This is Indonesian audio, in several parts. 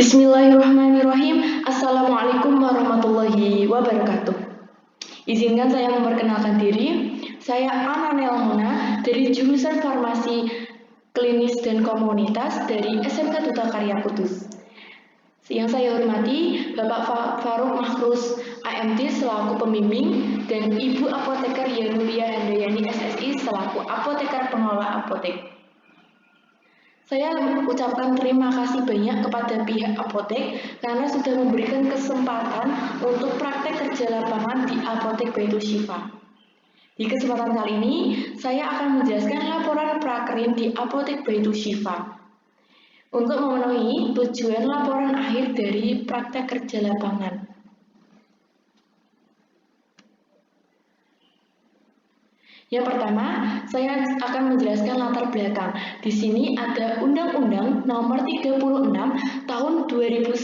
Bismillahirrahmanirrahim. Assalamualaikum warahmatullahi wabarakatuh. Izinkan saya memperkenalkan diri. Saya Ananel Muna dari jurusan Farmasi Klinis dan Komunitas dari SMK Duta Karya Kudus. Yang saya hormati Bapak Faruk Mahrus AMD selaku pembimbing dan Ibu Apoteker Yanulia Handayani SSI selaku apoteker pengelola apotek. Saya ucapkan terima kasih banyak kepada pihak apotek karena sudah memberikan kesempatan untuk praktek kerja lapangan di Apotek Baitul Syifa. Di kesempatan kali ini, saya akan menjelaskan laporan prakerin di Apotek Baitul Syifa. Untuk memenuhi tujuan laporan akhir dari praktek kerja lapangan. Yang pertama, saya akan menjelaskan latar belakang. Di sini ada Undang-Undang Nomor 36 Tahun 2009.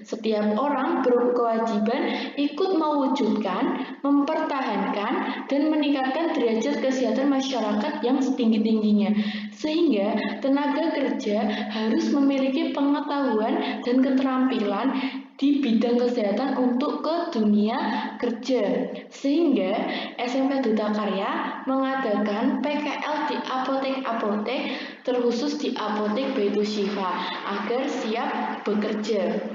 Setiap orang berkewajiban ikut mewujudkan, mempertahankan, dan meningkatkan derajat kesehatan masyarakat yang setinggi-tingginya. Sehingga tenaga kerja harus memiliki pengetahuan dan keterampilan di bidang kesehatan untuk ke dunia kerja. Sehingga SMK Duta Karya mengadakan PKL di apotek-apotek terkhusus di Apotek Baitul Syifa agar siap bekerja.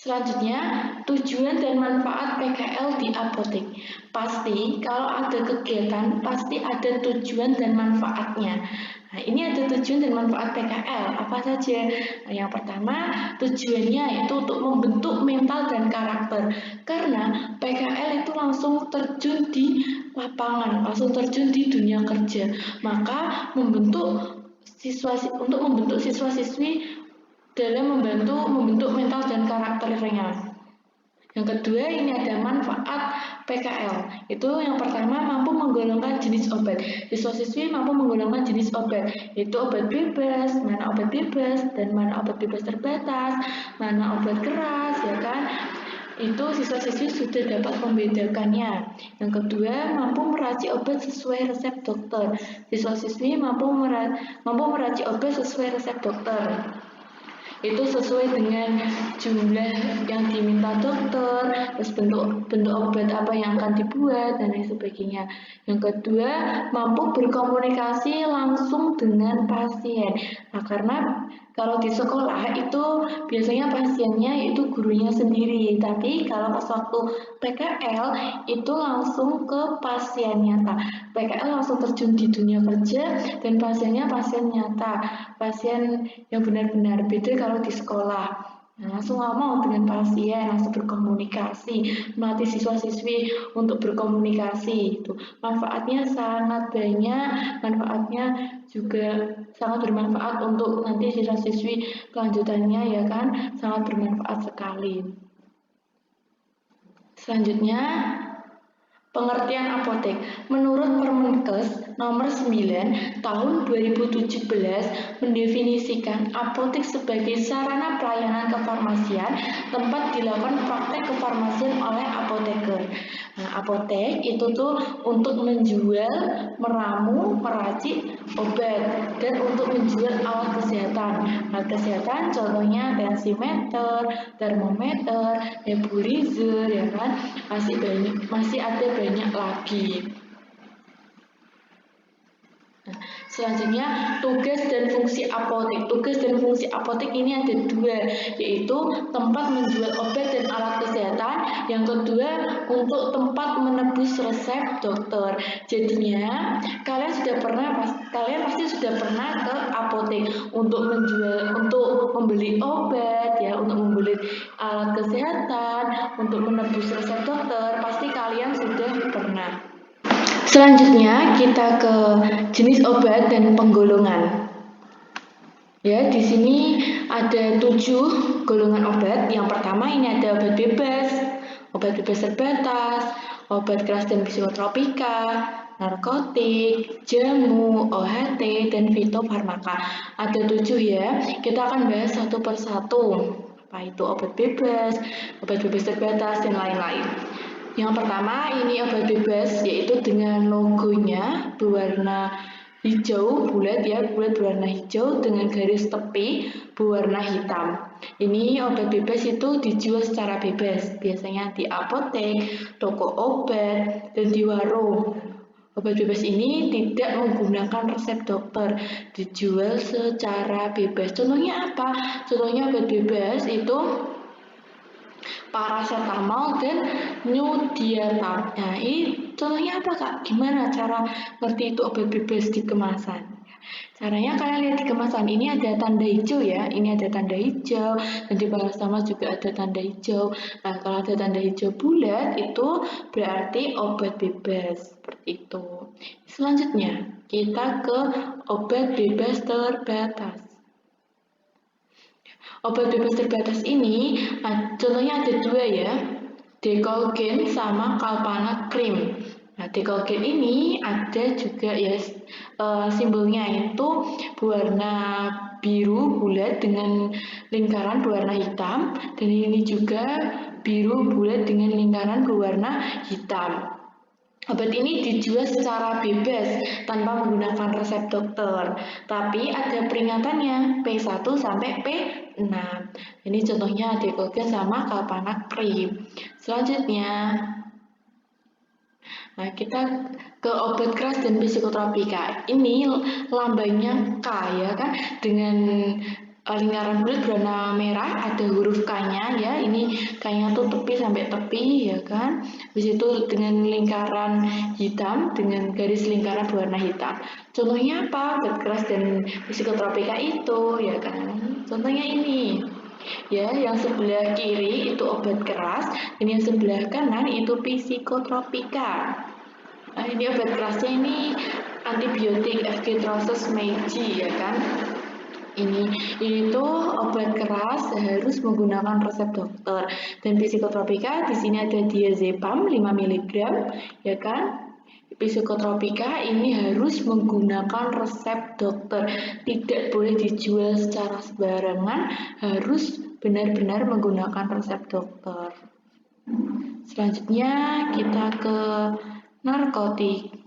Selanjutnya, tujuan dan manfaat PKL di apotek. Pasti kalau ada kegiatan, pasti ada tujuan dan manfaatnya. Nah, ini ada tujuan dan manfaat PKL, apa saja? Nah, yang pertama, tujuannya itu untuk membentuk mental dan karakter. Karena PKL itu langsung terjun di lapangan, langsung terjun di dunia kerja. Maka membentuk siswa-siswi dalam membentuk mental dan karakternya. Yang kedua, ini ada manfaat PKL. Itu yang pertama, mampu menggolongkan jenis obat. Siswa-siswi mampu menggolongkan jenis obat, yaitu obat bebas, mana obat bebas, dan mana obat bebas terbatas, mana obat keras, ya kan? Itu siswa-siswi sudah dapat membedakannya. Yang kedua, mampu meracik obat sesuai resep dokter. Siswa-siswi mampu meracik obat sesuai resep dokter. Itu sesuai dengan jumlah yang diminta dokter, terus bentuk obat apa yang akan dibuat, dan lain sebagainya. Yang kedua, mampu berkomunikasi langsung dengan pasien. Nah, karena kalau di sekolah itu biasanya pasiennya itu gurunya sendiri, tapi kalau pas waktu PKL itu langsung ke pasien nyata. PKL langsung terjun di dunia kerja dan pasiennya pasien nyata, pasien yang benar-benar beda kalau di sekolah. Nah, langsung ngomong dengan pasien, langsung berkomunikasi, melatih siswa-siswi untuk berkomunikasi. Itu manfaatnya sangat banyak, manfaatnya juga sangat bermanfaat untuk nanti siswa-siswi kelanjutannya, ya kan, sangat bermanfaat sekali. Selanjutnya, pengertian apotek. Menurut Permenkes Nomor 9 Tahun 2017 mendefinisikan apotek sebagai sarana pelayanan kefarmasian tempat dilakukan praktek kefarmasian oleh apoteker. Nah, apotek itu tuh untuk menjual, meramu, meracik obat dan untuk menjual alat kesehatan. Alat kesehatan contohnya tensimeter, termometer, nebulizer, ya kan? Masih ada banyak lagi. Selanjutnya, tugas dan fungsi apotek. Tugas dan fungsi apotek ini ada dua, yaitu tempat menjual obat dan alat kesehatan. Yang kedua, untuk tempat menebus resep dokter. Jadinya, kalian pasti sudah pernah ke apotek untuk membeli obat, ya, untuk membeli alat kesehatan, untuk menebus resep dokter. Pasti kalian sudah pernah. Selanjutnya kita ke jenis obat dan penggolongan. Ya, di sini ada 7 golongan obat. Yang pertama ini ada obat bebas terbatas, obat keras dan psikotropika, narkotik, jamu, OHT, dan fitofarmaka. Ada 7 ya. Kita akan bahas satu persatu. Apa itu obat bebas terbatas, dan lain-lain. Yang pertama ini obat bebas, yaitu dengan logonya berwarna hijau bulat ya, bulat berwarna hijau dengan garis tepi berwarna hitam. Ini obat bebas itu dijual secara bebas, biasanya di apotek, toko obat, dan di warung. Obat bebas ini tidak menggunakan resep dokter, dijual secara bebas. Contohnya apa? Contohnya obat bebas itu paracetamol dan Nudiatab. Nah, ini contohnya apa Kak? Gimana cara ngerti itu obat bebas di kemasan? Caranya kalian lihat di kemasan, ini ada tanda hijau ya, ini ada tanda hijau, dan di paracetamol juga ada tanda hijau. Nah, kalau ada tanda hijau bulat itu berarti obat bebas, seperti itu. Selanjutnya, kita ke obat bebas terbatas. Obat bebas terbatas ini contohnya ada dua ya, Decolgen sama Calpana Cream. Nah, Decolgen ini ada juga ya simbolnya itu berwarna biru bulat dengan lingkaran berwarna hitam, dan ini juga biru bulat dengan lingkaran berwarna hitam. Obat ini dijual secara bebas tanpa menggunakan resep dokter, tapi ada peringatannya P1 sampai P6. Ini contohnya Decolgen sama Calpana Cream. Selanjutnya, nah kita ke obat keras dan psikotropika. Ini lambangnya K ya kan, dengan lingkaran bulat berwarna merah, ada huruf K-nya ya. Ini K-nya tuh tepi sampai tepi ya kan. Habis itu dengan lingkaran hitam dengan garis lingkaran berwarna hitam. Contohnya apa? Obat keras dan psikotropika itu ya kan. Contohnya ini. Ya, yang sebelah kiri itu obat keras, dan yang sebelah kanan itu psikotropika. Nah, ini obat kerasnya ini antibiotik Efetrosis Meiji ya kan. Ini tuh obat keras harus menggunakan resep dokter, dan psikotropika di sini ada diazepam 5 mg ya kan. Psikotropika ini harus menggunakan resep dokter, tidak boleh dijual secara sembarangan, harus benar-benar menggunakan resep dokter. Selanjutnya kita ke narkotik.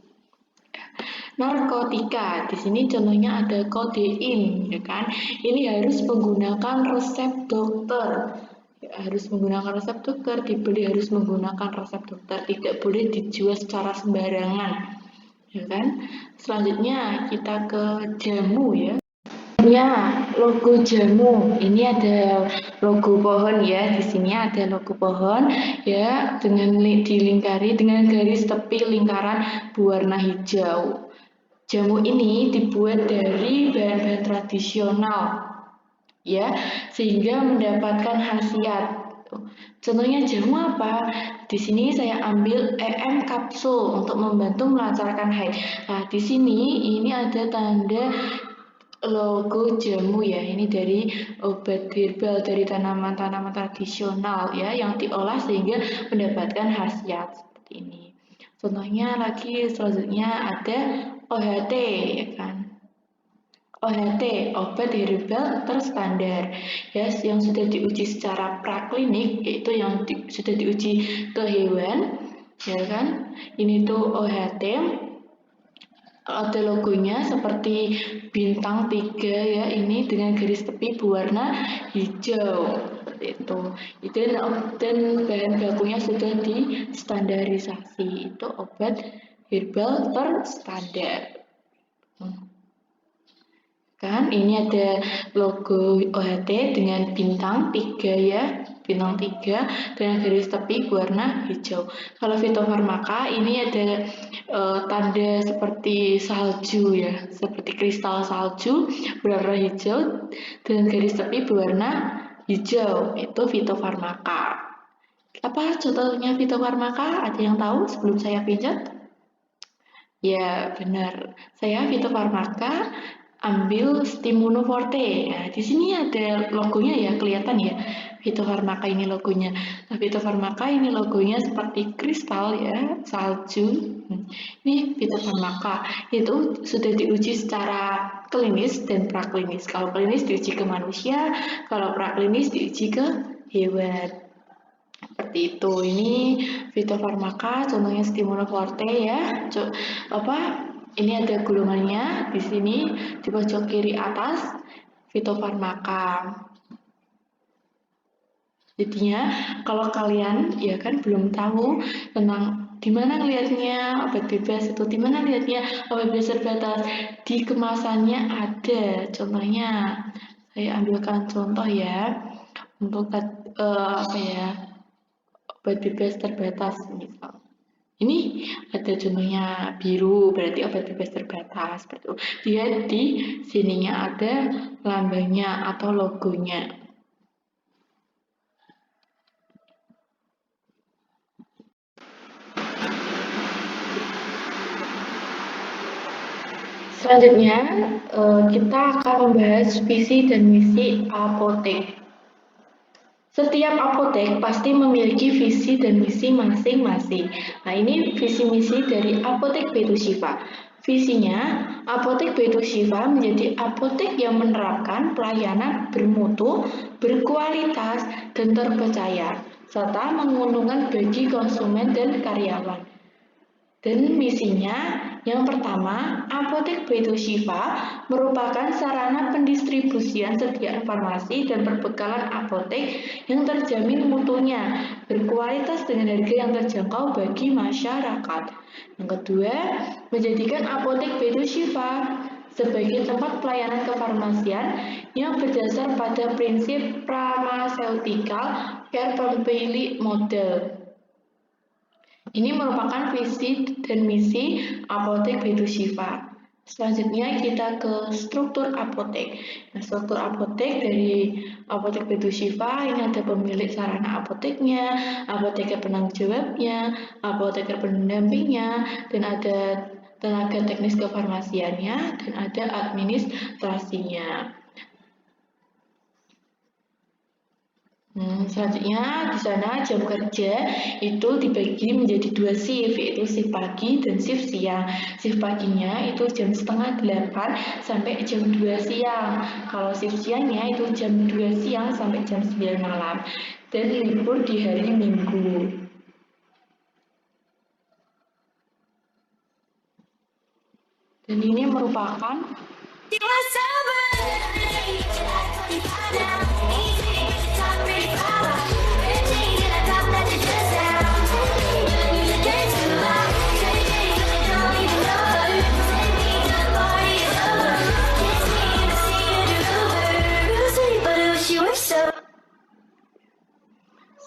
Narkotika, di sini contohnya ada kodein, ya kan? Ini harus menggunakan resep dokter. Ya, harus menggunakan resep dokter, dibeli harus menggunakan resep dokter, tidak boleh dijual secara sembarangan, ya kan? Selanjutnya kita ke jamu ya. Ya, logo jamu. Ini ada logo pohon ya. Di sini ada logo pohon ya, dengan dilingkari dengan garis tepi lingkaran berwarna hijau. Jamu ini dibuat dari bahan-bahan tradisional ya, sehingga mendapatkan khasiat. Contohnya jamu apa? Di sini saya ambil EM kapsul untuk membantu melancarkan haid. Nah, di sini ini ada tanda logo jamu ya. Ini dari obat herbal dari tanaman-tanaman tradisional ya, yang diolah sehingga mendapatkan khasiat seperti ini. Contohnya lagi selanjutnya ada OHT ya kan. OHT, obat herbal terstandar ya, yang sudah diuji secara praklinik, yaitu yang sudah diuji ke hewan ya kan. Ini tuh OHT, ada logonya seperti bintang 3 ya, ini dengan garis tepi berwarna hijau seperti itu. Dan bahan bakunya sudah distandarisasi, itu obat herbal terstandar. Kan ini ada logo OHT dengan bintang 3 ya, bintang 3 dengan garis tepi warna hijau. Kalau fitofarmaka ini ada tanda seperti salju ya, seperti kristal salju berwarna hijau dengan garis tepi berwarna hijau, itu fitofarmaka. Apa contohnya fitofarmaka? Ada yang tahu sebelum saya pinjat? Ya, benar. Saya fitofarmaka ambil Stimunoforte. Nah, di sini ada logonya ya, kelihatan ya. Fitofarmaka ini logonya. Nah, fitofarmaka ini logonya seperti kristal ya, salju. Ini fitofarmaka. Itu sudah diuji secara klinis dan praklinis. Kalau klinis diuji ke manusia, kalau praklinis diuji ke hewan. Seperti itu. Ini fitofarmaka, contohnya Stimunoforte ya. Ini ada golongannya di sini di pojok kiri atas, fitofarmaka. Jadinya kalau kalian ya kan belum tahu tentang di mana lihatnya obat bebas itu, di mana lihatnya obat bebas terbatas, di kemasannya ada. Contohnya saya ambilkan contoh ya untuk apa ya, obat bebas terbatas misal. Ini ada contohnya biru, berarti obat bebas terbatas. Seperti itu. Dia di sininya ada lambangnya atau logonya. Selanjutnya, kita akan membahas visi dan misi apotek. Setiap apotek pasti memiliki visi dan misi masing-masing. Nah, ini visi misi dari Apotek Baitu Syifa. Visinya, Apotek Baitu Syifa menjadi apotek yang menerapkan pelayanan bermutu, berkualitas, dan terpercaya, serta menguntungkan bagi konsumen dan karyawan. Dan misinya, yang pertama, Apotek Baitu Syifa merupakan sarana pendistribusian sediaan farmasi dan perbekalan apotek yang terjamin mutunya, berkualitas dengan harga yang terjangkau bagi masyarakat. Yang kedua, menjadikan Apotek Baitu Syifa sebagai tempat pelayanan kefarmasian yang berdasar pada prinsip pharmaceutical care family model. Ini merupakan visi dan misi Apotek Baitu Syifa. Selanjutnya kita ke struktur apotek. Nah, struktur apotek dari Apotek Baitu Syifa ini ada pemilik sarana apoteknya, apoteker penanggung jawabnya, apoteker pendampingnya, dan ada tenaga teknis kefarmasiannya, dan ada administrasinya. Selanjutnya di sana jam kerja itu dibagi menjadi 2 shift, yaitu shift pagi dan shift siang. Shift paginya itu jam setengah 8 sampai jam 2 siang. Kalau shift siangnya itu jam 2 siang sampai jam 9 malam. Dan libur di hari Minggu. Dan ini merupakan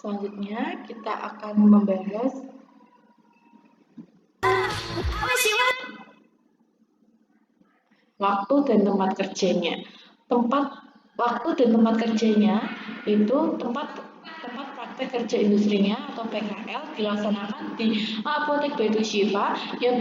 selanjutnya kita akan membahas waktu dan tempat kerjanya. Waktu dan tempat kerjanya itu tempat praktek kerja industrinya atau PKL dilaksanakan di Apotek Baitu Syifa yang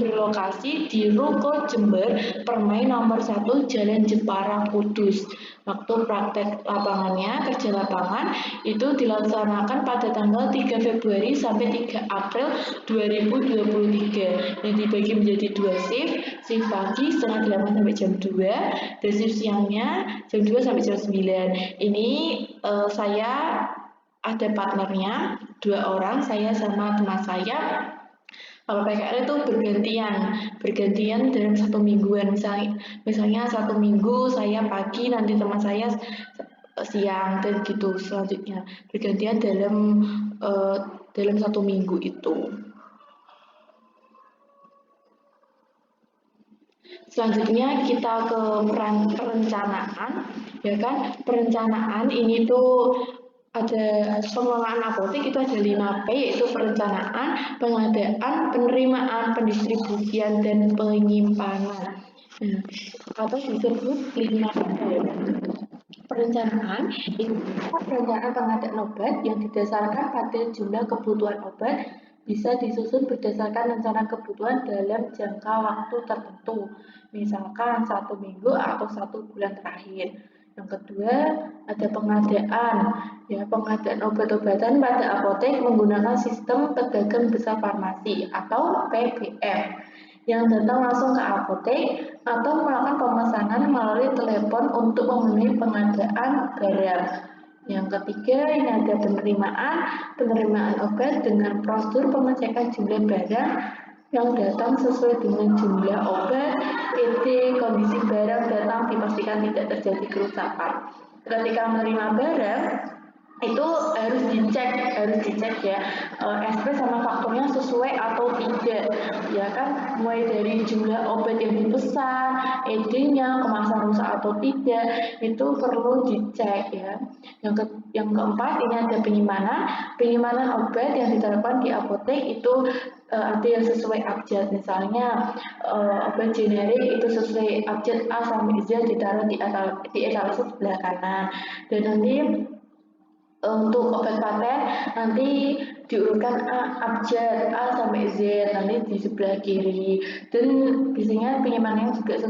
berlokasi di Ruko Jember Permai nomor 1 Jalan Jepara Kudus. Waktu praktek lapangannya, kerja lapangan itu dilaksanakan pada tanggal 3 Februari sampai 3 April 2023 yang dibagi menjadi 2 shift pagi setengah 8 sampai jam 2 dan shift siangnya jam 2 sampai jam 9. Ini saya ada partnernya 2 orang, saya sama teman saya. Kalau PKL itu bergantian dalam 1 mingguan. Misalnya 1 minggu saya pagi, nanti teman saya siang, dan gitu selanjutnya. Bergantian dalam 1 minggu itu. Selanjutnya kita ke perencanaan, ya kan? Perencanaan ini tuh ada pengelolaan apotek itu ada 5P, yaitu perencanaan, pengadaan, penerimaan, pendistribusian, dan penyimpanan. Nah, atau disebut 5P. Perencanaan itu perencanaan pengadaan obat yang didasarkan pada jumlah kebutuhan obat, bisa disusun berdasarkan rencana kebutuhan dalam jangka waktu tertentu, misalkan 1 minggu atau 1 bulan terakhir. Yang kedua, ada pengadaan. Pengadaan obat-obatan pada apotek menggunakan sistem pedagang besar farmasi atau PBF yang datang langsung ke apotek atau melakukan pemesanan melalui telepon untuk memenuhi pengadaan barang. Yang ketiga, ini ada penerimaan obat dengan prosedur pengecekan jumlah barang yang datang sesuai dengan jumlah obat, kondisi barang datang dipastikan tidak terjadi kerusakan. Ketika menerima barang itu harus dicek ya SP sama fakturnya sesuai atau tidak ya kan, mulai dari jumlah obat yang dipesan, ED-nya, kemasan rusak atau tidak, itu perlu dicek ya. Yang keempat ini ada penyimpanan obat yang diterapkan di apotek itu ada yang sesuai abjad, misalnya obat generik itu sesuai abjad A sampai Z ditaruh di etalase sebelah kanan, dan nanti untuk obat paten nanti diurutkan abjad A sampai Z nanti di sebelah kiri, dan biasanya penyimpanannya juga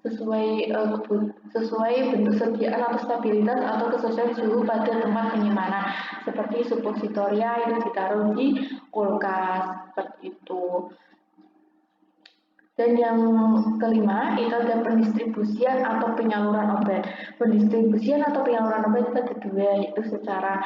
sesuai bentuk sediaan atau stabilitas atau kesesuaian suhu pada tempat penyimpanan, seperti suppositoria itu ditaruh di kulkas seperti itu. Dan yang kelima itu ada pendistribusian atau penyaluran obat. Pendistribusian atau penyaluran obat itu ada dua, yaitu secara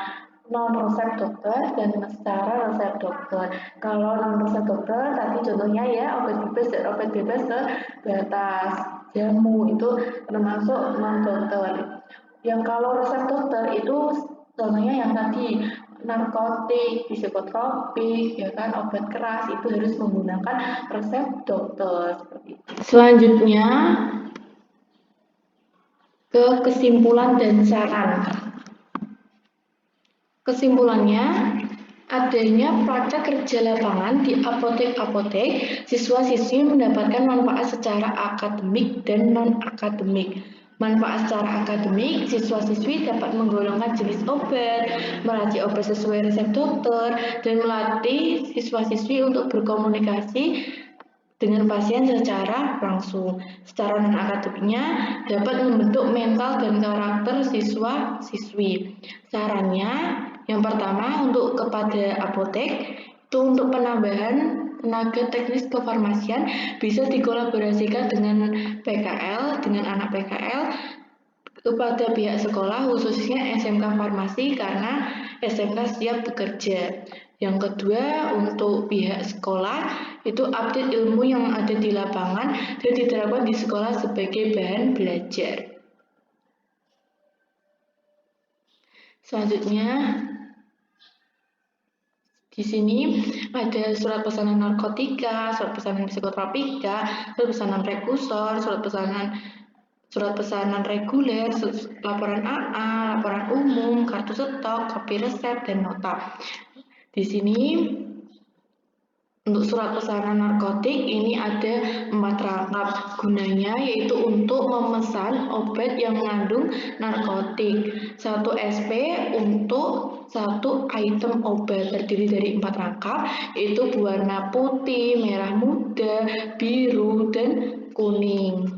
non resep dokter dan secara resep dokter. Kalau non resep dokter tadi contohnya ya obat bebas dan obat bebas terbatas, jamu itu termasuk non dokter. Yang kalau resep dokter itu contohnya yang tadi narkotik, psikotropik, ya kan, obat keras itu harus menggunakan resep dokter. Selanjutnya ke kesimpulan dan saran. Kesimpulannya, adanya praktek kerja lapangan di apotek-apotek, siswa-siswi mendapatkan manfaat secara akademik dan non-akademik. Manfaat secara akademik, siswa-siswi dapat menggolongkan jenis obat, meracik obat sesuai resep dokter, dan melatih siswa-siswi untuk berkomunikasi dengan pasien secara langsung. Secara non-akademiknya dapat membentuk mental dan karakter siswa-siswi. Sarannya, yang pertama untuk kepada apotek, itu untuk penambahan tenaga teknis kefarmasian bisa dikolaborasikan dengan PKL, dengan anak PKL, kepada pihak sekolah khususnya SMK Farmasi karena SMK siap bekerja. Yang kedua untuk pihak sekolah itu update ilmu yang ada di lapangan dan diterapkan di sekolah sebagai bahan belajar. Selanjutnya di sini ada surat pesanan narkotika, surat pesanan psikotropika, surat pesanan prekursor, surat pesanan reguler, laporan AA, laporan umum, kartu stok, kopi resep, dan nota. Di sini untuk surat pesanan narkotik ini ada 4 rangkap, gunanya yaitu untuk memesan obat yang mengandung narkotik. 1 SP untuk 1 item obat, terdiri dari 4 rangkap, yaitu berwarna putih, merah muda, biru, dan kuning.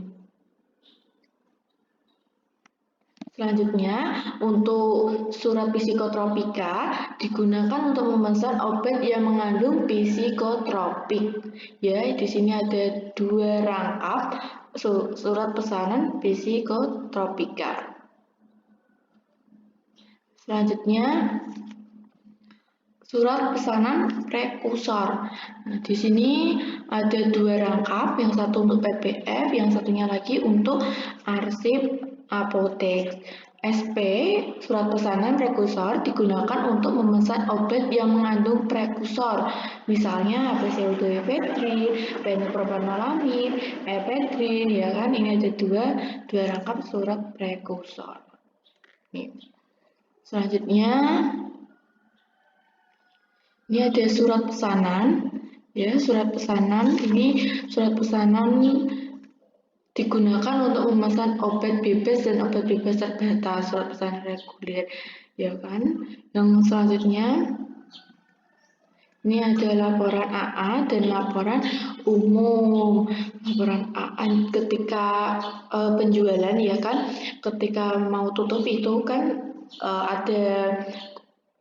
Selanjutnya, untuk surat psikotropika digunakan untuk memesan obat yang mengandung psikotropik. Ya, di sini ada 2 rangkap surat pesanan psikotropika. Selanjutnya, surat pesanan prekursor. Nah, di sini ada 2 rangkap, yang satu untuk PPF, yang satunya lagi untuk arsip apotek. SP, surat pesanan prekursor, digunakan untuk memesan obat yang mengandung prekursor, misalnya HPCO2-epedrin, fenopropanolamid, epedrin, ya kan? Ini ada dua rangkap surat prekursor. Nih. Selanjutnya, ini ada surat pesanan. Ya, surat pesanan ini digunakan untuk memesan obat bebas dan obat bebas terbatas, surat pesanan reguler, ya kan? Yang selanjutnya ini ada laporan AA dan laporan umum. Laporan AA ketika penjualan, ya kan? Ketika mau tutup itu kan ada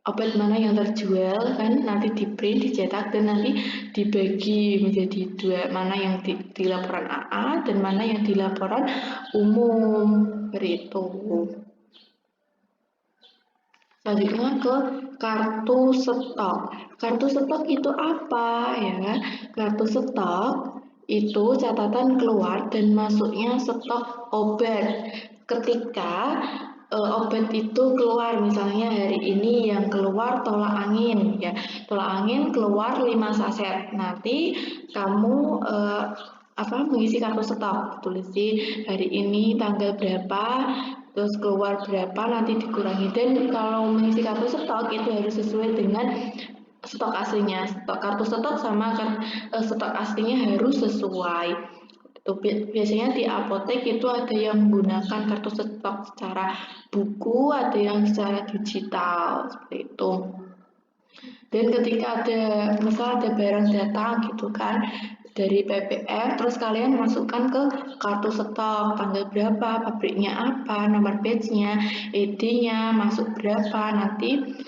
obat mana yang terjual kan, nanti di print, dicetak, dan nanti dibagi menjadi 2, mana yang di laporan AA dan mana yang di laporan umum, seperti itu. Selanjutnya ke kartu stok. Kartu stok itu apa ya? Kartu stok itu catatan keluar dan masuknya stok obat. Ketika obat itu keluar, misalnya hari ini yang keluar tolak angin ya. Tolak angin keluar 5 saset. Nanti kamu mengisi kartu stok, tulis di hari ini tanggal berapa, terus keluar berapa, nanti dikurangi. Dan kalau mengisi kartu stok itu harus sesuai dengan stok aslinya. Stok kartu stok sama stok aslinya harus sesuai. Itu biasanya di apotek itu ada yang menggunakan kartu stok secara buku, ada yang secara digital seperti itu. Dan ketika ada barang datang gitu kan dari PPR, terus kalian masukkan ke kartu stok, tanggal berapa, pabriknya apa, nomor batch-nya, ID-nya, masuk berapa, nanti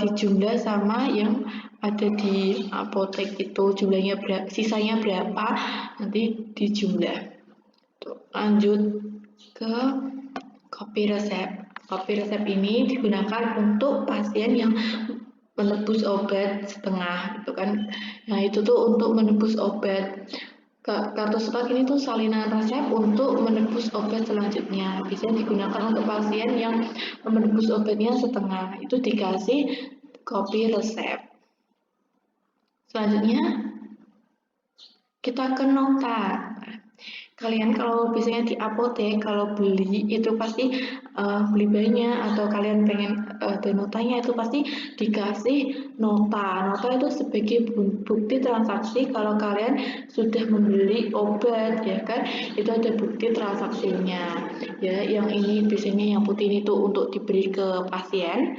dijumlah sama yang ada di apotek itu, jumlahnya berapa, sisanya berapa, nanti dijumlah. Lanjut ke kopi resep. Kopi resep ini digunakan untuk pasien yang menebus obat setengah gitu kan. Nah itu tuh untuk menebus obat. Kartu stok ini tuh salinan resep untuk menebus obat selanjutnya. Biasanya digunakan untuk pasien yang menebus obatnya setengah. Itu dikasih kopi resep. Selanjutnya kita ke nota. Kalian kalau biasanya di apotek kalau beli itu pasti beli banyak atau kalian pengen ada notanya itu pasti dikasih nota. Nota itu sebagai bukti transaksi kalau kalian sudah membeli obat ya kan, itu ada bukti transaksinya. Ya, yang ini biasanya yang putih ini tuh untuk diberi ke pasien,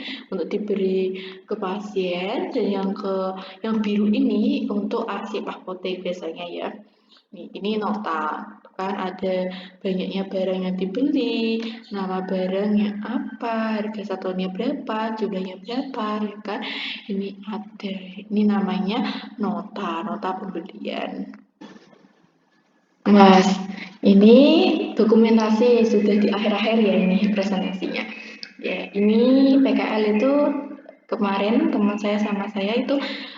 dan yang biru ini untuk arsip apotek biasanya ya. Ini nota kan, ada banyaknya barang yang dibeli, nama barangnya apa, harga satuannya berapa, jumlahnya berapa ya kan. Ini ada, ini namanya nota pembelian. Mas, ini dokumentasi sudah di akhir-akhir ya ini presentasinya. Ya, ini PKL itu kemarin teman saya sama saya itu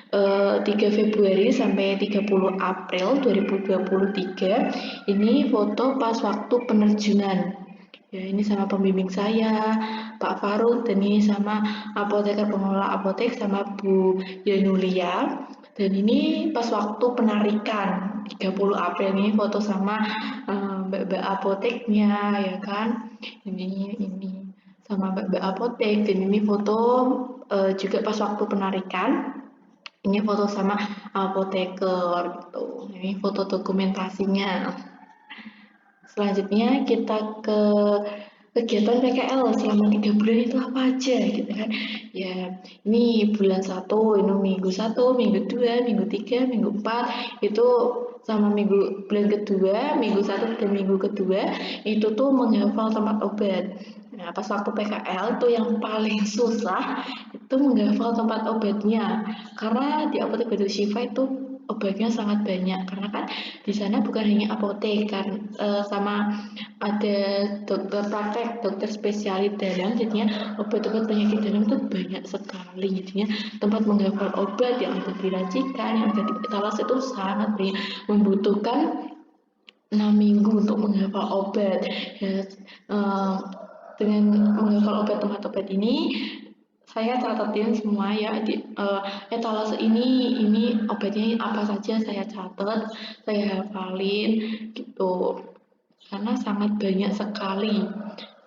3 Februari sampai 30 April 2023. Ini foto pas waktu penerjunan. Ya, ini sama pembimbing saya, Pak Faruk, dan ini sama apoteker pengelola apotek sama Bu Yanulia. Dan ini pas waktu penarikan 30 April ini foto sama mbak-mbak apoteknya ya kan. Ini sama mbak-mbak apotek, dan ini foto juga pas waktu penarikan. Ini foto sama apoteker gitu. Ini foto dokumentasinya. Selanjutnya kita ke kegiatan PKL selama 3 bulan itu apa aja gitu kan. Ya, ini bulan 1, ini minggu 1, minggu 2, minggu 3, minggu 4 itu sama bulan kedua, minggu 1 dan minggu kedua itu tuh menghafal tempat obat. Nah, pas waktu PKL itu yang paling susah itu menghafal tempat obatnya, karena di apotek Batu Syifa itu obatnya sangat banyak, karena kan di sana bukan hanya apotek kan, sama ada dokter praktek, dokter spesialis dalam, jadinya obat-obat penyakit dalam itu banyak sekali, jadinya tempat menghafal obat yang ada di racikan, yang ada di etalase itu sangat banyak, membutuhkan 6 minggu untuk menghafal obat ya. Dengan menghafal tempat obat ini saya catatin semua ya di etalase ini obatnya apa saja saya catat, saya hafalin gitu, karena sangat banyak sekali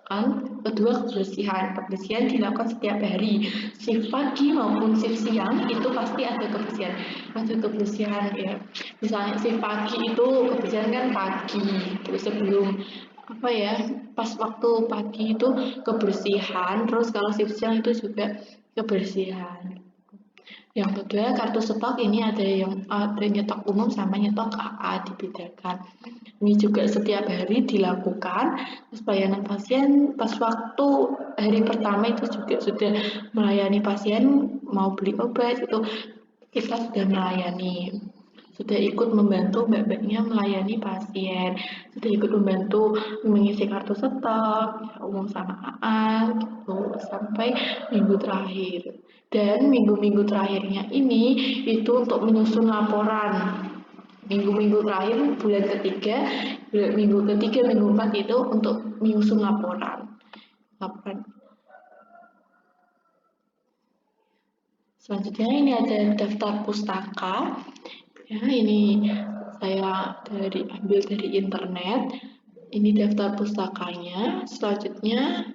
kan. Kedua, kebersihan dilakukan setiap hari, shift pagi maupun shift siang itu pasti ada kebersihan ya. Misalnya shift pagi itu kebersihan kan pagi, terus sebelum pas waktu pagi itu kebersihan, terus kalau shift siang itu juga kebersihan. Yang kedua, kartu stok ini ada nyetok umum sama nyetok AA dibedakan. Ini juga setiap hari dilakukan. Terus pelayanan pasien pas waktu hari pertama itu juga sudah melayani pasien mau beli obat, itu kita sudah melayani. sudah ikut membantu mbak-mbaknya melayani pasien, sudah ikut membantu mengisi kartu stok, ya, umum sama AA gitu, sampai minggu terakhir. Dan minggu-minggu terakhirnya ini itu untuk menyusun laporan. Minggu-minggu terakhir bulan ketiga, minggu ketiga, minggu 4 itu untuk menyusun laporan. Selanjutnya ini ada daftar pustaka. Ya, ini saya ambil dari internet. Ini daftar pustakanya. Selanjutnya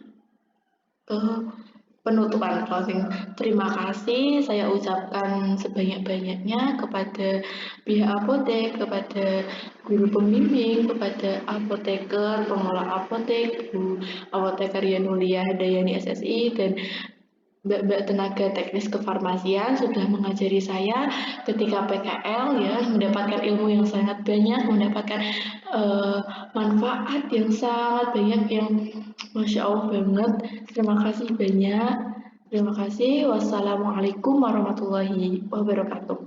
penutupan closing. Terima kasih saya ucapkan sebanyak-banyaknya kepada pihak apotek, kepada guru pembimbing, kepada apoteker, pengelola apotek, Bu Apoteker Yanulia Dayani SSI, dan Mbak-mbak tenaga teknis kefarmasian sudah mengajari saya ketika PKL, ya, mendapatkan ilmu yang sangat banyak, mendapatkan manfaat yang sangat banyak yang Masya Allah banget. Terima kasih banyak. Terima kasih. Wassalamualaikum warahmatullahi wabarakatuh.